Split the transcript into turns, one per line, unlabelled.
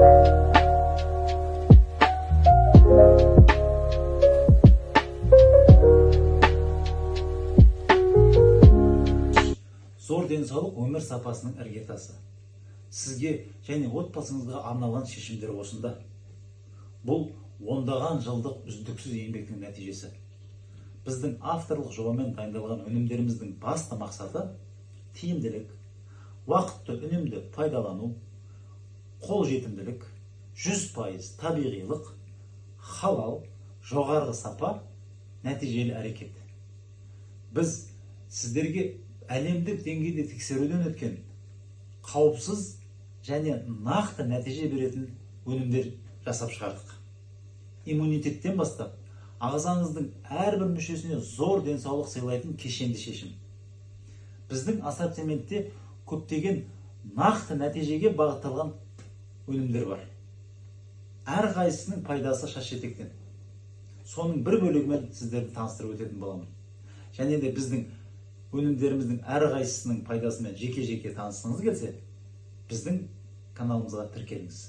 Зор денсаулық өмір сапасының іргетасы. Сізге және отбасыңызға арналған шешімдер осында. Бұл ондаған жылдық үздіксіз еңбектің нәтижесі. Біздің авторлық жобамен дайындалған өнімдеріміздің басты мақсаты тиімділік, уақытты үнемді пайдалану, қолжетімділік, 100% табиғилық, халал, жоғарғы сапа, нәтижелі әрекет. Біз сіздерге әлемдік деңгейде тексеруден өткен қауіпсіз және нақты нәтиже беретін өнімдер жасап шығардық. Иммунитеттен бастап, ағзаңыздың әрбір мүшесіне зор денсаулық сыйлайтын кешенді шешім. Біздің ассортиментте көптеген нақты нәтижеге бағытталған өнімдер бар. Әрқайсысының пайдасы шаш етектен. Соның бір бөлігімен сіздерді таныстырып өтетін боламын. Және де біздің өнімдеріміздің әрқайсысының пайдасымен жеке-жеке танысқыңыз келсе, біздің каналымызға тіркеліңіз.